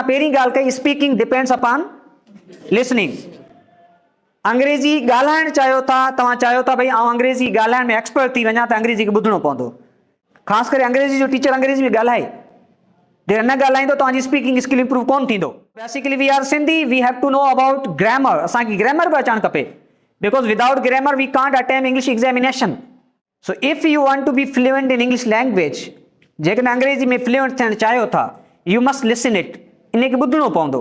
पहिरीं ॻाल्हि कई स्पीकिंग डिपेंड्स अपॉन लिसनिंग। अंग्रेजी ॻाल्हाइण चाहियो था, तव्हां चाहियो था भई आउं अंग्रेजी ॻाल्हाइण में एक्सपर्ट थी वञा त अंग्रेजी खे ॿुधणो पवंदो। ख़ासि करे अंग्रेजी जो टीचर अंग्रेजी में ॻाल्हाए, जेकर न ॻाल्हाईंदो तव्हांजी स्पीकिंग स्किल इंप्रूव कोन थींदो। Basically we are Sindhi, we have to know about grammar. असांखे ग्रामर बि अचणु खपे, because without grammar we can't attempt English examination. So if you want to be fluent in English language, जेकॾहिं अंग्रेजी में fluent थियणु चाहियो था, यू मस्ट लिसन इट, इन खे ॿुधणो पवंदो।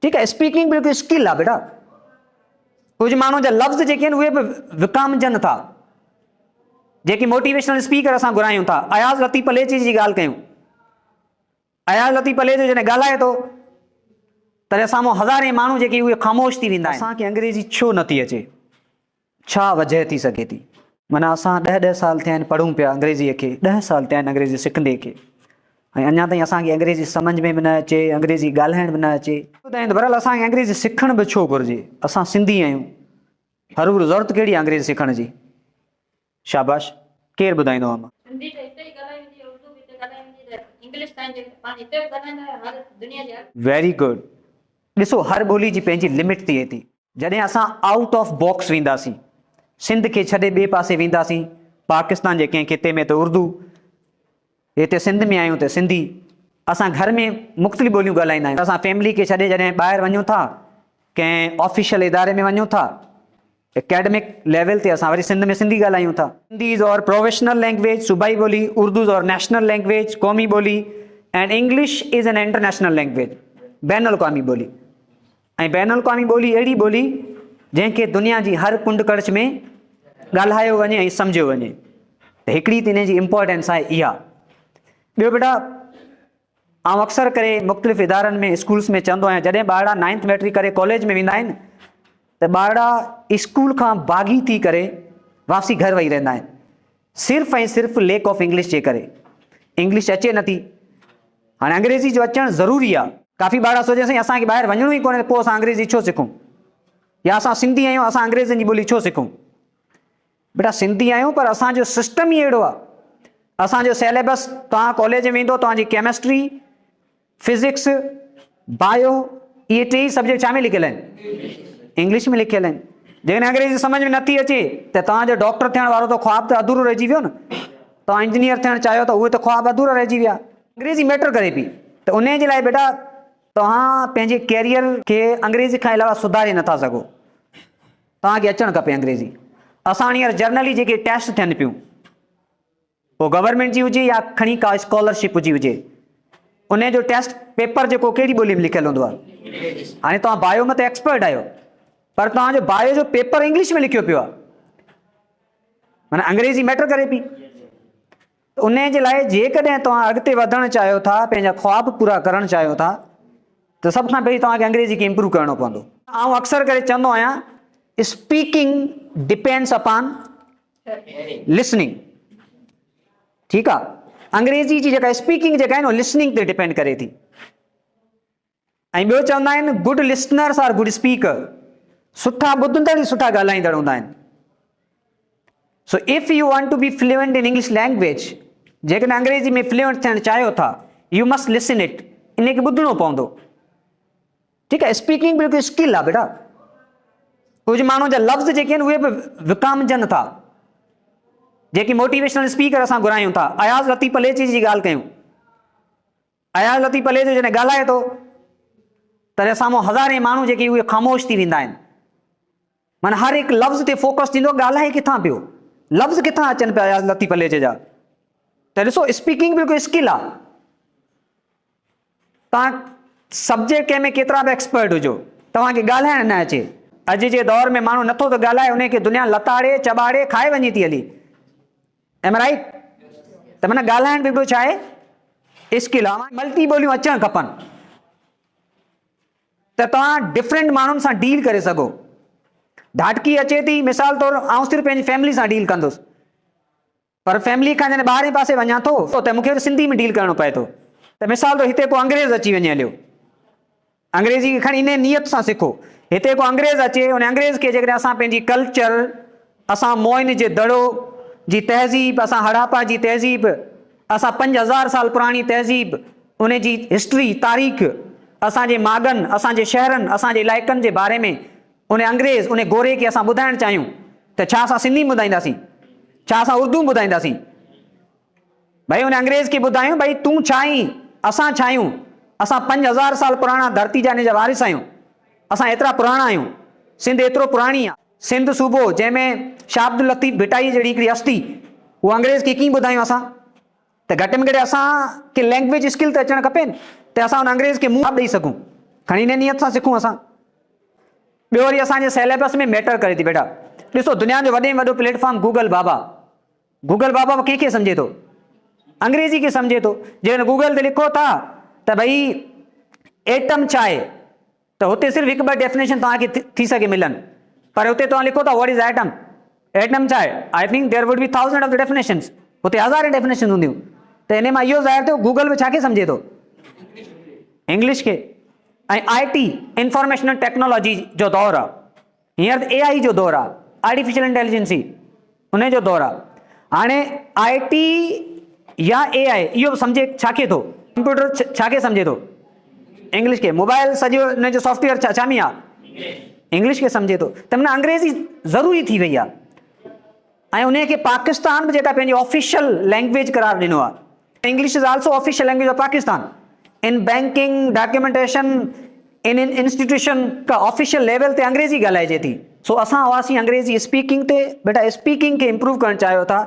ठीकु आहे, स्पीकिंग बिल्कुलु स्किल आहे बेटा। कुझु माण्हू जा लफ़्ज़ जेके आहिनि उहे बि विकामजनि था। जेकी मोटिवेशनल स्पीकर असां घुरायूं था, अयाज़ लतीफ़ पलेची जी ॻाल्हि कयूं। अयाज़ लतीफ़ पलेची जॾहिं ॻाल्हाए थो तॾहिं साम्हूं हज़ारे माण्हू जेके उहे ख़ामोश थी वेंदा आहिनि। असांखे अंग्रेजी छो नथी अचे, छा वजह थी सघे थी? माना असां 10-10 साल थिया आहिनि पढ़ूं पिया अंग्रेज़ीअ खे, 10 साल थिया आहिनि अंग्रेज़ी सिखंदे खे, ऐं अञा ताईं असांखे अंग्रेज़ी सम्झ में बि न अचे, अंग्रेज़ी ॻाल्हाइण बि न अचे। ॿुधाईंदो बहरहाल असांखे अंग्रेज़ी सिखण बि छो घुरिजे? असां सिंधी आहियूं, हरूर ज़रूरत कहिड़ी आहे अंग्रेज़ी सिखण जी? शाबाश, केरु ॿुधाईंदो आहे? Very good. ॾिसो, हर ॿोली जी पंहिंजी लिमिट थिए थी। जॾहिं असां आउट ऑफ बॉक्स वेंदासीं, सिंध खे छॾे ॿिए पासे वेंदासीं, पाकिस्तान जे कंहिं खिते में त उर्दू, हिते सिंध में आहियूं त सिंधी। असां घर में मुख़्तलिफ़ ॿोलियूं ॻाल्हाईंदा आहियूं। असां फैमिली खे छॾे जॾहिं ॿाहिरि वञूं था, कंहिं ऑफिशियल इदारे में वञूं था, एकेडमिक लेवल ते असां वरी सिंध में सिंधी ॻाल्हायूं था। Hindi is our professional language, सूबाई ॿोली, Urdu is our national language, क़ौमी ॿोली, and English is an international language, बैन अल-क़ौमी ॿोली। ऐं बैन अल-क़ौमी ॿोली अहिड़ी ॿोली जंहिंखे दुनिया जी हर कुंड कड़च में ॻाल्हायो वञे ऐं सम्झियो वञे, त हिकिड़ी त हिन जी इम्पोर्टेंस आहे इहा। ॿियो बेटा, आउं अक्सर करे मुख़्तलिफ़ इदारनि में, स्कूल्स में चवंदो आहियां, जॾहिं ॿारड़ा 9th मैट्रिक करे कॉलेज में वेंदा आहिनि त ॿारड़ा स्कूल खां बाग़ी थी करे वापसी घर वेही रहंदा आहिनि, सिर्फ़ु ऐं सिर्फ़ु लेक ऑफ इंग्लिश जे करे। इंग्लिश अचे नथी। हाणे अंग्रेज़ी जो अचणु ज़रूरी आहे। काफ़ी ॿार सोचे साईं असांखे ॿाहिरि वञणो ई कोन्हे, पोइ असां अंग्रेज़ी छो सिखूं, या असां सिंधी आहियूं असां अंग्रेज़नि जी ॿोली छो सिखूं? बेटा, सिंधी आहियूं पर असांजो सिस्टम ई अहिड़ो आहे। असांजो सिलेबस, तव्हां कॉलेज में वेंदो, तव्हांजी केमिस्ट्री, फिज़िक्स, बायो, इहे 3 सब्जेक्ट छा में लिखियल आहिनि? इंग्लिश में लिखियल आहिनि। जेकॾहिं अंग्रेज़ी सम्झ में नथी अचे त तव्हांजो डॉक्टर थियण वारो त ख़्वाब त अधूरो रहिजी वियो न। तव्हां इंजीनियर थियणु चाहियो त उहे त ख़्वाब अधूरा रहिजी विया। अंग्रेज़ी मैटर करे पई, त उन जे लाइ बेटा तव्हां पंहिंजे कैरियर खे अंग्रेज़ी खां अलावा सुधारे नथा सघो। तव्हांखे अचणु खपे अंग्रेज़ी। असां हींअर जर्नली जेके टेस्ट थियनि पियूं, पोइ गवर्नमेंट जी हुजे या खणी का स्कॉलरशिप जी हुजे, उन जो टेस्ट पेपर जेको कहिड़ी ॿोली में लिखियलु हूंदो आहे? हाणे तव्हां बायो में त एक्सपर्ट आहियो, पर तव्हांजो बायो जो पेपर इंग्लिश में लिखियो पियो आहे, माना अंग्रेज़ी मैटर करे पई। उन जे लाइ जेकॾहिं तव्हां अॻिते वधणु चाहियो था, पंहिंजा ख़्वाब पूरा करणु चाहियो था, त सभ खां पहिरीं तव्हांखे अंग्रेज़ी खे इम्प्रूव करणो पवंदो। आउं अक्सर करे चवंदो आहियां, स्पीकिंग डिपेंड्स अपॉन लिसनिंग। ठीकु आहे, अंग्रेज़ी जी जेका स्पीकिंग जेका आहे न, लिसनिंग ते डिपेंड करे थी। ऐं ॿियो चवंदा आहिनि, good listeners are good speaker. सुठा ॿुधंदड़ ई सुठा ॻाल्हाईंदड़ हूंदा आहिनि। So if you want to be fluent in English language, जेकॾहिं अंग्रेज़ी में फ्लुएंट थियणु चाहियो था, यू मस्ट लिसन इट, इन खे ॿुधणो पवंदो। ठीकु आहे, स्पीकिंग बिल्कुलु स्किल आहे बेटा। कुझु माण्हू जा लफ़्ज़ जेके आहिनि उहे बि विकामजनि था। जेकी मोटिवेशनल स्पीकर असां घुरायूं था, अयाज़ लतीफ़ पलेची जी ॻाल्हि कयूं। अयाज़ लतीफ़ पलेची जॾहिं ॻाल्हाए थो तॾहिं साम्हूं हज़ारे माण्हू जेके उहे ख़ामोश थी वेंदा आहिनि। माना हर हिकु लफ़्ज़ ते फोकस थींदो, ॻाल्हाए किथां पियो, लफ़्ज़ किथां अचनि पिया अयाज़ लतीफ़ पलेचे जा। त ॾिसो, स्पीकिंग बिल्कुलु स्किल आहे। तव्हां सब्जेक्ट कंहिं में केतिरा बि एक्सपर्ट हुजो, तव्हांखे ॻाल्हाइण न अचे, अॼु जे दौर में माण्हू नथो त ॻाल्हाए, उनखे दुनिया लताड़े चॿाड़े खाए वञे थी हली। Am right? त माना ॻाल्हाइण बि हिकिड़ो छा आहे? स्किल आहे। मल्टी ॿोलियूं अचणु खपनि त तव्हां डिफरेंट माण्हुनि सां डील करे सघो। ढाटकी अचे थी, मिसाल तौरु आउं सिर्फ़ु पंहिंजी फैमिली सां डील कंदुसि, पर फैमिली खां जॾहिं ॿाहिरे पासे वञा थो त मूंखे सिंधी में डील करणो पए थो। त मिसाल तौरु हिते को अंग्रेज़ अची वञे हलियो, अंग्रेज़ी खे खणी इन नियत सां सिखो। हिते को अंग्रेज़ अचे, उन अंग्रेज़ खे जेकॾहिं असां पंहिंजी कल्चर, असां मोइन जे दड़ो जी तहज़ीब, असां हड़ापा जी तहज़ीब, असां 5000 साल पुराणी तहज़ीब, उन जी हिस्ट्री तारीख़, असांजे मागनि, असांजे शहरनि, असांजे इलाइक़नि जे बारे में उन अंग्रेज़ उन गोरे खे असां ॿुधाइणु चाहियूं त छा असां सिंधी ॿुधाईंदासीं, छा असां उर्दू ॿुधाईंदासीं? भई उन अंग्रेज़ खे ॿुधायूं भई तूं छा आहीं, असां छा आहियूं, असां 5000 साल पुराणा धरती जा हिन जा वारिस आहियूं, असां एतिरा पुराणा आहियूं, सिंध एतिरो पुराणी आहे। सिंध सूबो जंहिंमें शाह अब्दुल लतीफ़ भिटाई जहिड़ी हिकिड़ी हस्ती, उहा अंग्रेज़ खे कीअं ॿुधायूं असां? त घटि में घटि असांखे लैंग्वेज स्किल त अचणु खपे न, त असां हुन अंग्रेज़ खे मुंहुं ॾेई सघूं, खणी न नियत सां सिखूं असां। ॿियो वरी असांजे सिलेबस में मैटर करे थी बेटा। ॾिसो दुनिया जो वॾे में वॾो प्लेटफॉर्म गूगल बाबा, गूगल बाबा कंहिंखे सम्झे थो? अंग्रेज़ी खे सम्झे थो। जे हुन गूगल ते लिखो था त भई एटम छा आहे, त हुते सिर्फ़ु हिकु ॿ डेफिनेशन तव्हांखे थी सघे मिलनि, पर हुते तव्हां लिखो था व्हाट इज़ एटम, एटम छा आहे, I think there would be 1000 of the definitions, हुते 1000 डेफिनेशन हूंदियूं। त हिन मां इहो ज़ाहिर थियो गूगल में छाखे सम्झे थो? इंग्लिश खे। ऐं IT इंफॉर्मेशन टेक्नोलॉजी जो दौरु आहे, हींअर त AI जो दौरु आहे, आर्टिफिशियल इंटेलिजेंसी उन जो दौरु आहे। हाणे IT या AI इहो सम्झे छाखे थो? कंप्यूटर छाखे सम्झे थो? इंग्लिश खे। मोबाइल सॼो हुन जो सॉफ्टवेयर छा में आहे? इंग्लिश खे सम्झे थो। त माना अंग्रेज़ी ज़रूरी थी वई आहे। ऐं उन खे पाकिस्तान बि जेका पंहिंजी ऑफिशियल लैंग्वेज करार ॾिनो आहे। English is also official language of Pakistan. In banking, documentation, इन इंस्टीट्यूशन का ऑफिशियल लेवल ते अंग्रेज़ी ॻाल्हाइजे थी। सो असां हुआसीं अंग्रेज़ी स्पीकिंग ते। बेटा स्पीकिंग खे इम्प्रूव करणु चाहियो था।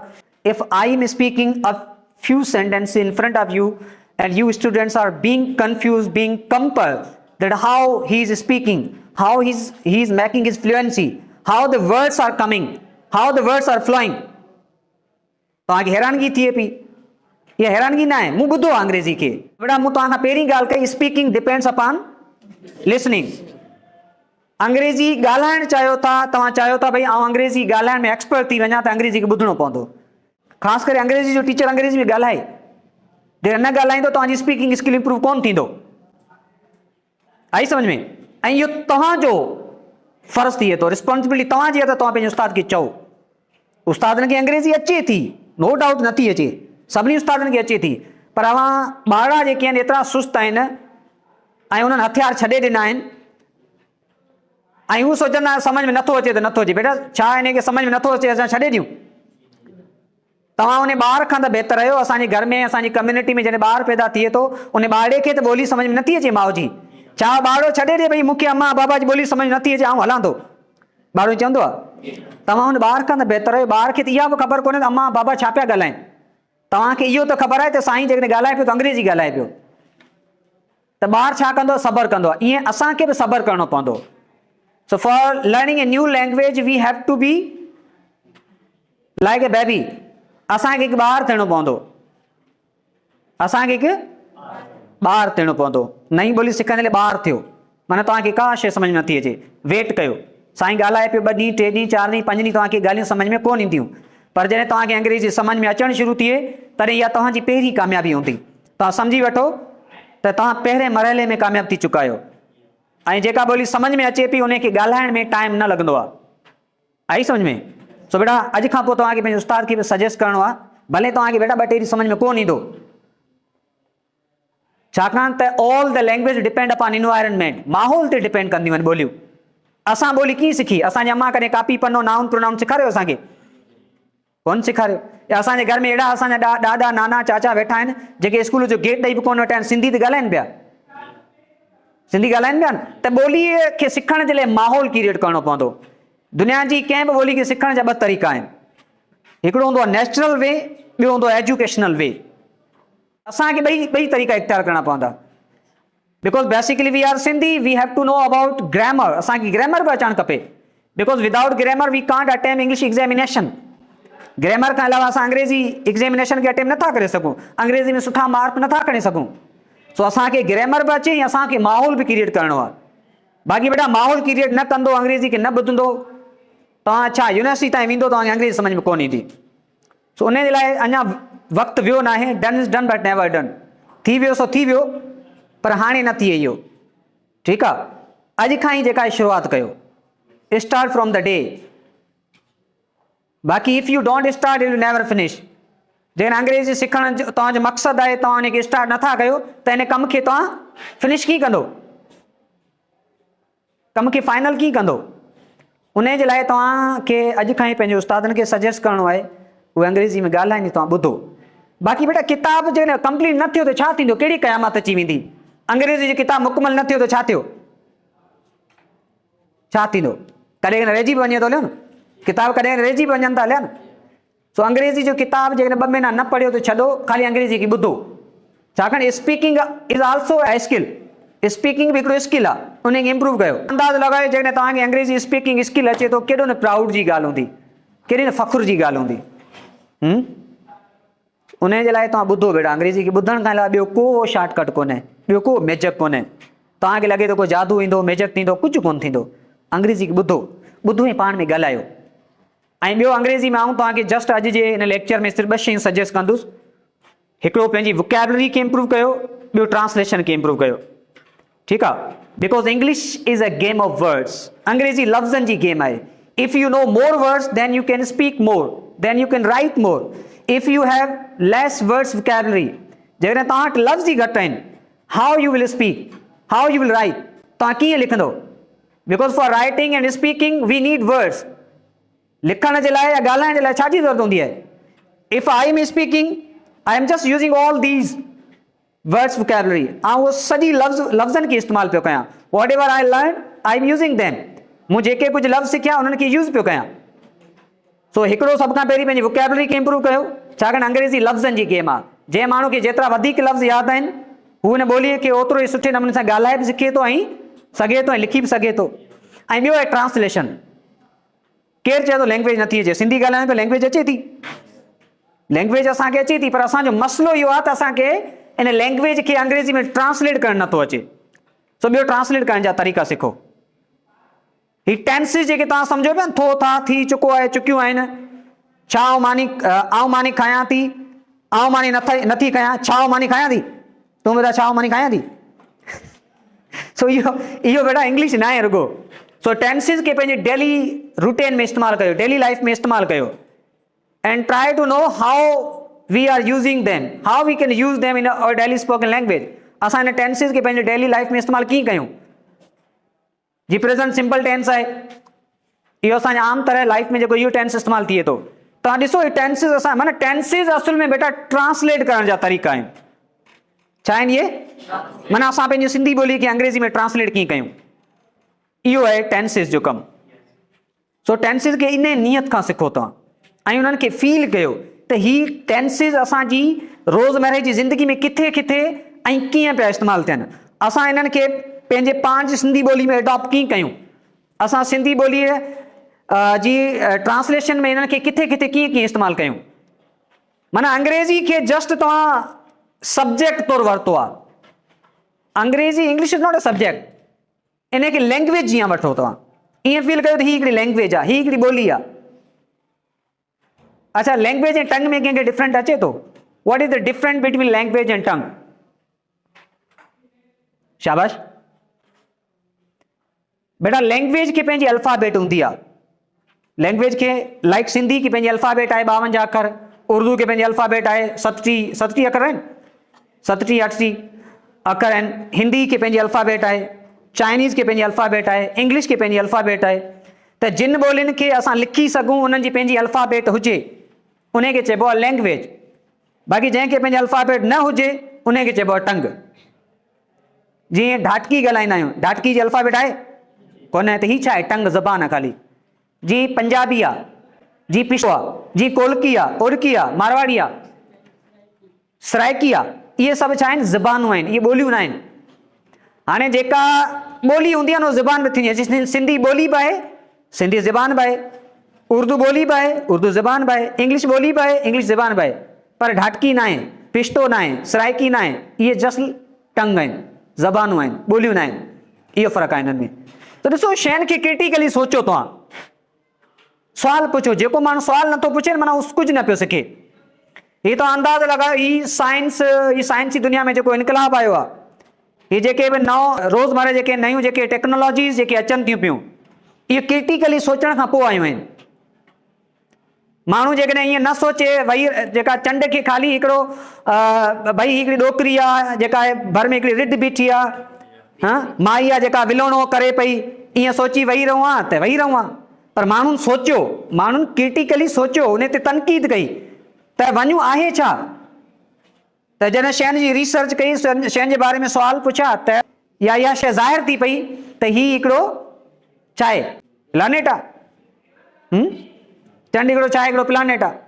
If I am speaking a few sentence in front of U and you students are being confused, being compelled that how he is speaking, how he is making his fluency, how the words are coming, how the words are flowing, तव्हांखे हैरानगी थिए पई। इहा हैरानगी न आहे, मूं ॿुधो आहे अंग्रेज़ी खे। बेटा मूं तव्हां खां पहिरीं ॻाल्हि कई, स्पीकिंग डिपेंड्स अपॉन लिसनिंग। अंग्रेज़ी ॻाल्हाइणु चाहियो था, तव्हां चाहियो था भई आउं अंग्रेज़ी ॻाल्हाइण में एक्सपर्ट थी वञा, त अंग्रेज़ी खे ॿुधणो पवंदो। ख़ासि करे अंग्रेज़ी जो टीचर अंग्रेज़ी में ॻाल्हाए, जेकर न ॻाल्हाईंदो तव्हांजी स्पीकिंग स्किल इंप्रूव कोन थींदो। आई समझ में? ऐं इहो तव्हांजो फ़र्ज़ु थिए थो, रिस्पॉन्सिबिलिटी तव्हांजी आहे त तव्हां पंहिंजे उस्ताद खे चओ। उस्तादनि खे अंग्रेज़ी अचे थी, नो डाउट नथी अचे, सभिनी उस्तादनि खे अचे थी, पर अवां ॿार जेके आहिनि एतिरा सुस्त आहिनि ऐं उन्हनि हथियार छॾे ॾिना आहिनि ऐं हू सोचंदा सम्झ में नथो अचे त नथो अचे। बेटा छा हिनखे सम्झ में नथो अचे असां छॾे ॾियूं? तव्हां उन ॿार खां त बहितर आहियो। असांजे घर में, असांजी कम्युनिटी में जॾहिं ॿारु पैदा थिए थो, उन ॿारु खे त ॿोली सम्झ में नथी अचे माउ जी, छा ॿारु छॾे ॾे भई मूंखे अम्मा बाबा जी ॿोली सम्झ नथी अचे, आउं हलां थो, ॿारु चवंदो आहे? तव्हां उन ॿार खां त बहितर आहियो। ॿार खे त इहा बि ख़बर कोन्हे त अम्मा बाबा छा पिया ॻाल्हाइनि। तव्हांखे इहो त ख़बर आहे त साईं जेकॾहिं ॻाल्हाए पियो त अंग्रेज़ी ॻाल्हाए पियो, त ॿारु छा कंदो? सबर कंदो आहे। ईअं असांखे बि सबर करणो पवंदो। So for learning a new language we have to be like a baby. असांखे हिकु ॿारु थियणो पवंदो, असांखे हिकु ॿारु थियणो पवंदो। नई ॿोली सिखण लाइ ॿारु थियो, माना तव्हांखे का शइ सम्झ में नथी अचे, वेट कयो। साईं ॻाल्हाए पियो 2 ॾींहं 3 ॾींहं 4 ॾींहं 5 ॾींहं तव्हांखे ॻाल्हियूं सम्झ में कोन ईंदियूं, पर जॾहिं तव्हांखे अंग्रेज़ी सम्झ में अचणु शुरू थिए तॾहिं इहा तव्हांजी पहिरीं कामयाबी हूंदी। तव्हां सम्झी वठो त तव्हां पहिरें मरहले में कामयाबु थी चुका आहियो। ऐं जेका ॿोली सम्झ में अचे पई उनखे ॻाल्हाइण में टाइम न लॻंदो आहे। आई सम्झ में? सो बेटा अॼु खां पोइ तव्हांखे पंहिंजे उस्ताद खे बि सजेस्ट करिणो आहे, भले तव्हांखे बेटा 2 टे ॾींहं सम्झ में कोन ईंदो, छाकाणि त all the language depend upon environment. माहौल ते डिपेंड कंदियूं आहिनि ॿोलियूं। असां ॿोली कीअं सिखी? असांजे अम्मा कॾहिं कापी पनो नाउन प्रोनाउन सेखारियो असांखे? कोन सेखारियो। या असांजे घर में अहिड़ा असांजा ॾाॾा नाना चाचा वेठा आहिनि जेके स्कूल जो गेट ॾेई बि कोन वेठा आहिनि, सिंधी त ॻाल्हाइनि पिया, सिंधी ॻाल्हाइनि पिया न। त ॿोलीअ खे सिखण जे लाइ माहौल क्रिएट करणो पवंदो। दुनिया जी कंहिं बि ॿोली खे सिखण जा 2 तरीक़ा आहिनि, हिकिड़ो हूंदो आहे नेचुरल वे, ॿियो हूंदो आहे एजुकेशनल वे। असांखे ॿई तरीक़ा इख्तियार करणा पवंदा। Because basically we are Sindhi, we have to know about grammar. असांखे ग्रामर बि अचणु खपे, because without grammar we can't attempt English examination. Grammar खां अलावा असां अंग्रेज़ी एग्ज़ामिनेशन खे अटेम्प्ट नथा करे सघूं, अंग्रेज़ी में सुठा मार्क नथा खणी सघूं। सो असांखे ग्रामर बि अचे ऐं असांखे माहौल बि क्रिएट करणो आहे। बाक़ी बेटा माहौल क्रिएट न कंदो, अंग्रेज़ी खे न ॿुधंदो, तव्हां छा यूनिवर्सिटी ताईं वेंदो तव्हांखे अंग्रेज़ी सम्झ में कोन ईंदी। सो उन जे लाइ अञा वक़्तु वियो न आहे। Done is done but never done. थी वियो सो थी वियो, पर हाणे न थिए इहो। ठीकु आहे? अॼु खां ई जेका शुरूआति कयो, स्टार्ट फ्रॉम द डे। बाक़ी if U don't start U will never finish. जेकॾहिं अंग्रेज़ी सिखण जो तव्हांजो मक़सदु आहे, तव्हां हुनखे स्टार्ट नथा कयो त हिन कम खे तव्हां फिनिश कीअं कंदो, कम खे फाइनल कीअं कंदो। उन जे लाइ तव्हांखे अॼु खां ई पंहिंजे उस्तादनि खे सजेस्ट करिणो आहे, उहे अंग्रेज़ी में ॻाल्हाइनि, तव्हां ॿुधो। बाक़ी बेटा किताब जेकॾहिं कंप्लीट न थियो त छा थींदो, कहिड़ी क़यामत अची वेंदी। अंग्रेज़ी जी किताब मुकमल न थियो त छा थियो, छा थींदो, कॾहिं कॾहिं रहिजी वञे थो हलियो न, किताब कॾहिं रहिजी वञनि था हलिया न। सो अंग्रेज़ी जो किताब जेकॾहिं 2 महीना न पढ़ियो त छॾो, ख़ाली अंग्रेज़ी खे ॿुधो। छाकाणि speaking is also a skill, speaking बि हिकिड़ो स्किल आहे, उनखे इम्प्रूव कयो। अंदाज़ लॻायो जेकॾहिं तव्हांखे अंग्रेज़ी स्पीकिंग स्किल अचे थो, केॾो न प्राउड जी ॻाल्हि हूंदी, केॾी न फ़ख़ुर जी ॻाल्हि हूंदी। उन जे लाइ तव्हां ॿुधो बेटा, अंग्रेज़ी खे ॿुधण खां अलावा ॿियो को शॉर्टकट कोन्हे, ॿियो को मैजिक कोन्हे। तव्हांखे लॻे थो को जादू ईंदो, मैजिक थींदो, कुझु कोन्ह थींदो। अंग्रेज़ी खे ॿुधो, ॿुधो ऐं पाण में ॻाल्हायो। ऐं ॿियो अंग्रेज़ी में आऊं तव्हांखे जस्ट अॼु जे हिन लेक्चर में सिर्फ़ु 2 शयूं सजेस्ट कंदुसि। हिकिड़ो पंहिंजी वोकैबुलरी खे इम्प्रूव कयो, ॿियो ट्रांसलेशन खे इम्प्रूव कयो। ठीकु आहे, because English is a game of words, अंग्रेज़ी लफ़्ज़नि जी गेम आहे। If you know more words then you can speak more, then you can write more. If you have less words vocabulary, जेकॾहिं तव्हां वटि लफ़्ज़ ई घटि आहिनि, how you will speak, how you will write, तव्हां कीअं लिखंदो। Because for writing and speaking we need words. लिखण जे लाइ या ॻाल्हाइण जे लाइ छा जी ज़रूरत हूंदी आहे। If I am speaking, I am just using all these words vocabulary, ऐं उहो सॼी लफ़्ज़नि खे इस्तेमालु पियो कयां। What ever I learn I am using them, मूं जेके कुझु लफ़्ज़ सिखिया उन्हनि खे यूज़ पियो कयां। सो हिकिड़ो सभ खां पहिरीं पंहिंजी वोकैबुलरी खे इम्प्रूव कयो, छाकाणि अंग्रेज़ी लफ़्ज़नि जी गेम आहे। जंहिं माण्हू खे जेतिरा वधीक लफ़्ज़ यादि आहिनि, हू हिन ॿोलीअ खे ओतिरो ई सुठे नमूने सां ॻाल्हाए बि सिखे थो ऐं सघे थो ऐं लिखी बि सघे थो। ऐं ॿियो आहे ट्रांसलेशन। केरु चए थो लैंग्वेज नथी अचे, सिंधी ॻाल्हायूं त लैंग्वेज अचे थी, लैंग्वेज असांखे अचे थी, पर असांजो मसइलो इहो आहे त असांखे इन लैंग्वेज खे अंग्रेज़ी में ट्रांसलेट करणु नथो अचे। सो ॿियो ट्रांसलेट करण जा तरीक़ा सिखो। ही टेंसिस जेके तव्हां सम्झो पिया, थो था, थी चुको आहे, चुकियूं आहिनि। छा आऊं मानी खायां थी, आऊं मानी नथी खायां, छा मानी खायां थी, तूं ॿुधाए छा मानी खायां थी। सो इहो बेटा इंग्लिश न आहे रुगो। सो टेंसिस खे पंहिंजे डेली रूटीन में इस्तेमालु कयो, डेली लाइफ में इस्तेमालु कयो। And try to know how we are using them, how we can use them in our daily spoken language. असां हिन टेंसिस खे पंहिंजे डेली लाइफ में इस्तेमालु कीअं कयूं। जी प्रेज़ेंट सिंपल टेंस आहे, इहो असांजे आम तरह लाइफ में जेको इहो टेंस इस्तेमालु थिए थो। तव्हां ॾिसो ही टेंसिस असां माना टेंसिस असुल में बेटा ट्रांसलेट करण जा तरीक़ा आहिनि। छा आहिनि इहे, माना असां पंहिंजी सिंधी ॿोली खे अंग्रेज़ी में ट्रांसलेट कीअं कयूं, इहो आहे टेंसिस जो कमु। सो टेंसिस खे इन नियत खां सिखो तव्हां ऐं उन्हनि खे फील कयो त ही टेंसिस असांजी रोज़मर्रा जी ज़िंदगी में किथे किथे ऐं कीअं पिया इस्तेमालु थियनि। असां इन्हनि खे पंहिंजे पाण जी सिंधी ॿोली में एडॉप्ट कीअं कयूं, असां सिंधी ॿोलीअ जी ट्रांसलेशन में इन्हनि खे किथे किथे कीअं कीअं इस्तेमालु कयूं। माना अंग्रेज़ी खे जस्ट तव्हां सब्जेक्ट तौरु वरितो आहे। अंग्रेज़ी, English is not a subject, इन खे लैंग्वेज जीअं वठो तव्हां, ईअं फील कयो त ही हिकिड़ी लैंग्वेज आहे, ही हिकिड़ी ॿोली आहे। अच्छा, लैंग्वेज ऐं टंग में कंहिंखे डिफरेंट अचे थो? What is the difference between language and tongue? शाबाश बेटा, लैंग्वेज खे पंहिंजी अल्फ़ाबेट हूंदी आहे। लैंग्वेज खे लाइक सिंधी की पंहिंजी अल्फ़ाबेट आहे 52 अखर, उर्दू खे पंहिंजी अल्फ़ाबेट आहे 37 अखर आहिनि, 37-38 अखर आहिनि। हिंदी खे पंहिंजी अल्फ़ाबेट आहे, चाइनीज़ खे पंहिंजी अल्फ़ाबेट आहे, इंग्लिश खे पंहिंजी अल्फ़ाबेट आहे। त जिन ॿोलियुनि खे असां लिखी सघूं, उन्हनि जी पंहिंजी अल्फ़ाबेट हुजे, उनखे चइबो आहे लैंग्वेज। बाक़ी जंहिंखे पंहिंजी अल्फ़ाबेट न हुजे, उनखे चइबो आहे टंग। जीअं ढाटकी ॻाल्हाईंदा आहियूं, ढाटकी जी अल्फ़ाबेट आहे कोन्हे, त ही छा आहे, टंग, ज़बान आहे ख़ाली। जी पंजाबी आहे, जी पिशो आहे, जी कोलकी आहे, उड़की आहे, मारवाड़ी आहे, सराइकी आहे, इहे सभु छा आहिनि, ज़बानूं आहिनि, इहे ॿोलियूं न आहिनि। हाणे जेका ॿोली हूंदी आहे न, उहो ज़बान में थींदी आहे। सिंधी ॿोली बि आहे, सिंधी ज़बान बि आहे, उर्दू ॿोली बि आहे, उर्दू ज़बान बि आहे, इंग्लिश ॿोली बि आहे, इंग्लिश ज़बान बि आहे। पर ढाटकी न आहे, पिश्तो न आहे, सराइकी न आहे, इहे जस्ट टंग आहिनि, ज़बानूं आहिनि, ॿोलियूं न आहिनि। इहो फ़र्क़ु आहे हिननि में। त ॾिसो, शयुनि खे क्रिटिकली सोचो तव्हां, सुवाल पुछो। जेको माण्हू सुवाल नथो पुछे माना उहो कुझु न पियो सिखे। हीअ तव्हां अंदाज़ लॻायो, ही साइंस जी दुनिया में जेको इनकलाब आयो आहे, ही जेके बि नओं रोज़मर्रा जेके नयूं जेके टेक्नोलॉजीज़ जेके अचनि थियूं पियूं, इहे क्रिटिकली सोचण खां पोइ आयूं आहिनि। माण्हू जेकॾहिं ईअं न सोचे भई जेका चंड खे ख़ाली हिकिड़ो भई हिकिड़ी ॾोकिरी आहे जेका भर में हिकिड़ी रिढ बीठी आहे, हा माई आहे जेका विलोणो करे पई, ईअं सोची वेही रहूं आहे त वेही रहूं आहे। पर माण्हुनि सोचियो, माण्हुनि क्रिटिकली सोचियो, उन ते तनक़ीद कई त वञूं आहे छा। त जॾहिं शयुनि जी रिसर्च कई, शयुनि जे बारे में सुवाल पुछा त इहा शइ ज़ाहिर थी पई त हीउ हिकिड़ो छा आहे, प्लानेट आहे। चंड हिकिड़ो छा आहे, हिकिड़ो प्लानेट आहे।